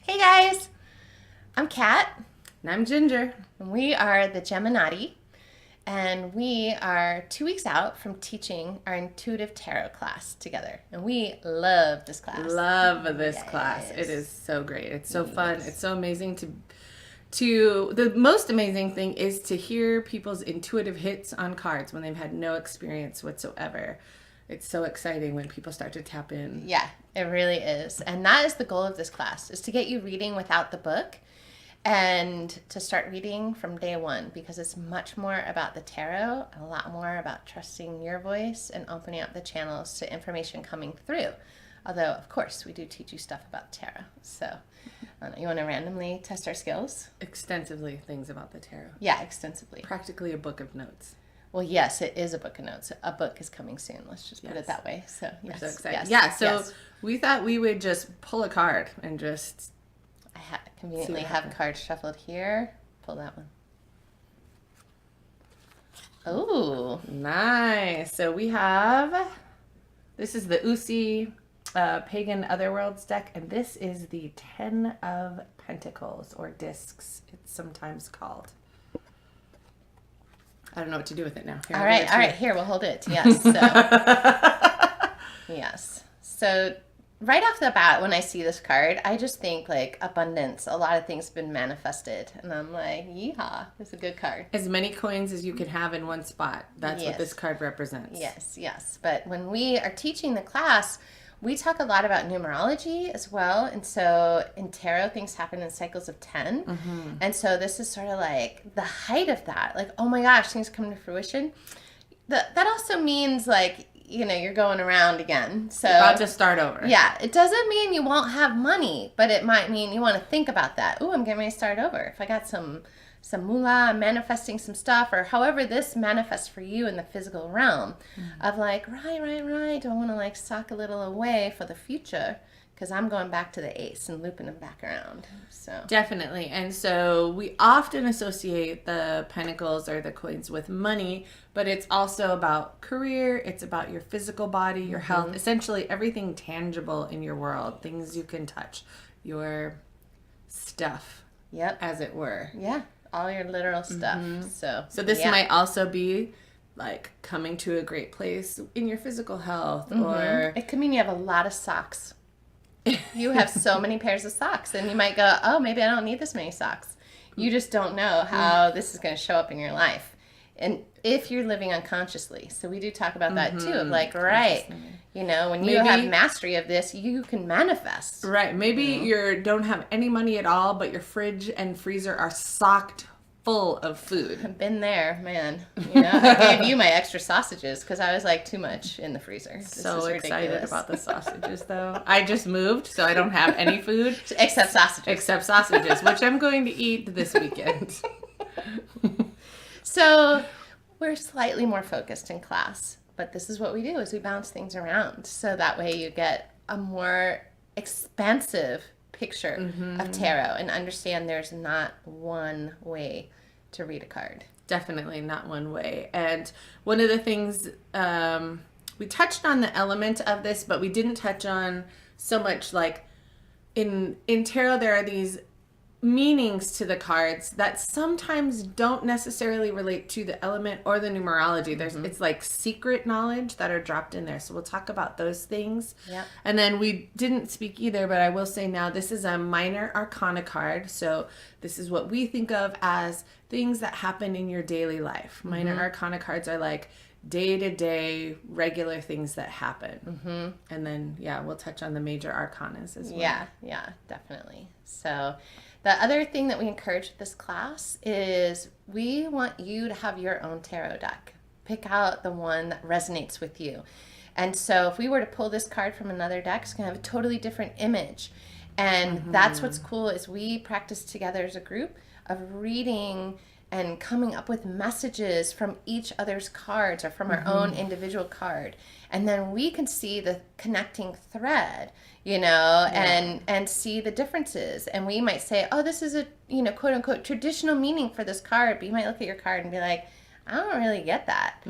Hey guys, I'm Kat, And I'm Ginger. and we are the Geminati, and we are 2 weeks out from teaching our intuitive tarot class together, and we love this class. Love this class. It is so great. It's so fun. It's so amazing to the most amazing thing is to hear people's intuitive hits on cards when they've had no experience whatsoever. It's so exciting when people start to tap in. Yeah, it really is, and that is the goal of this class: is to get you reading without the book. And to start reading from day one, because it's much more about the tarot, a lot more about trusting your voice and opening up the channels to information coming through. Although, of course, we do teach you stuff about tarot. So, you want to randomly test our skills? Extensively things about the tarot. Yeah, extensively. Practically a book of notes. Well, yes, it is a book of notes. A book is coming soon. Let's just put it that way. So, yes. We're so excited. Yes, yeah, so yes. we thought we would just pull a card and just I conveniently have cards shuffled here. Pull that one. Oh, nice. So we have, this is the Usi Pagan Otherworlds deck, and this is the 10 of Pentacles, or discs, it's sometimes called. I don't know what to do with it now. All right, here, we'll hold it. Yes. So, yes. So, right off the bat, when I see this card, I just think like abundance. A lot of things have been manifested. And I'm like, yeehaw, it's a good card. As many coins as you can have in one spot. That's what this card represents. Yes. But when we are teaching the class, we talk a lot about numerology as well. And so in tarot, things happen in cycles of 10. Mm-hmm. And so this is sort of like the height of that. Like, oh my gosh, things come to fruition. That also means like, you're going around again. So you're about to start over. Yeah. It doesn't mean you won't have money, but it might mean you want to think about that. Oh, I'm getting ready to start over. If I got some moolah, I'm manifesting some stuff, or however this manifests for you in the physical realm of like, right. Do I want to like sock a little away for the future? Because I'm going back to the ace and looping them back around. So definitely. And so we often associate the pentacles or the coins with money, but it's also about career. It's about your physical body, your health, essentially everything tangible in your world, things you can touch, your stuff, as it were. Yeah, all your literal stuff. So this might also be like coming to a great place in your physical health, or it could mean you have a lot of socks. You have so many pairs of socks, and you might go, oh, maybe I don't need this many socks. You just don't know how this is going to show up in your life. And if you're living unconsciously. So we do talk about that too, of like, right, when you have mastery of this, you can manifest. Right. Maybe you don't have any money at all, but your fridge and freezer are stocked full of food. I've been there, man. I gave you my extra sausages because I was like, too much in the freezer. This so is excited ridiculous. about the sausages, though. I just moved, so I don't have any food. Except sausages. Which I'm going to eat this weekend. So we're slightly more focused in class, but this is what we do, is we bounce things around. So that way you get a more expansive picture of tarot and understand there's not one way to read a card. Definitely not one way. And one of the things, we touched on the element of this, but we didn't touch on so much like in tarot, there are these meanings to the cards that sometimes don't necessarily relate to the element or the numerology. It's like secret knowledge that are dropped in there. So we'll talk about those things. Yeah. And then we didn't speak either, but I will say now this is a minor arcana card. So this is what we think of as things that happen in your daily life. Minor arcana cards are like day-to-day regular things that happen. And then, we'll touch on the major arcanas as well. Yeah, definitely. So the other thing that we encourage with this class is we want you to have your own tarot deck. Pick out the one that resonates with you. And so if we were to pull this card from another deck, it's going to have a totally different image. And that's what's cool, is we practice together as a group of reading and coming up with messages from each other's cards or from our own individual card. And then we can see the connecting thread, and see the differences. And we might say, oh, this is a, quote unquote traditional meaning for this card. But you might look at your card and be like, I don't really get that.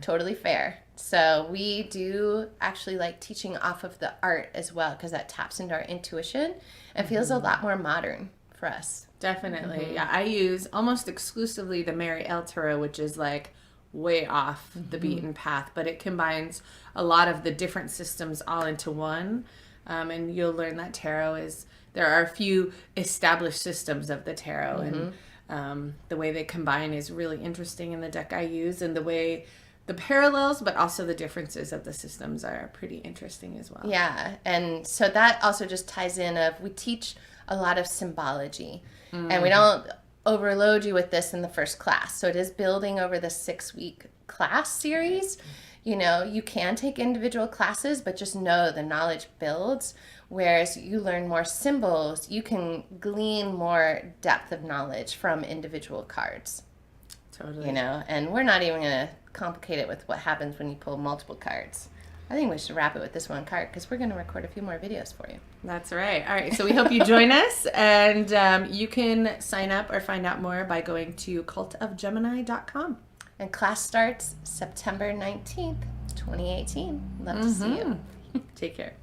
Totally fair. So we do actually like teaching off of the art as well, because that taps into our intuition and feels a lot more modern for us. Definitely. Yeah, I use almost exclusively the Mary L Tarot, which is like way off the beaten path, but it combines a lot of the different systems all into one. And you'll learn that tarot is, there are a few established systems of the tarot, and the way they combine is really interesting in the deck I use, and the way the parallels, but also the differences of the systems are pretty interesting as well. Yeah, and so that also just ties in of, we teach a lot of symbology, and we don't overload you with this in the first class. So it is building over the 6-week class series. You know, you can take individual classes, but just know the knowledge builds. Whereas you learn more symbols, you can glean more depth of knowledge from individual cards. Totally. You know, and we're not even going to complicate it with what happens when you pull multiple cards. I think we should wrap it with this one card, because we're going to record a few more videos for you. That's right. All right. So we hope you join us, and you can sign up or find out more by going to cultofgemini.com. And class starts September 19th, 2018. Love to see you. Take care.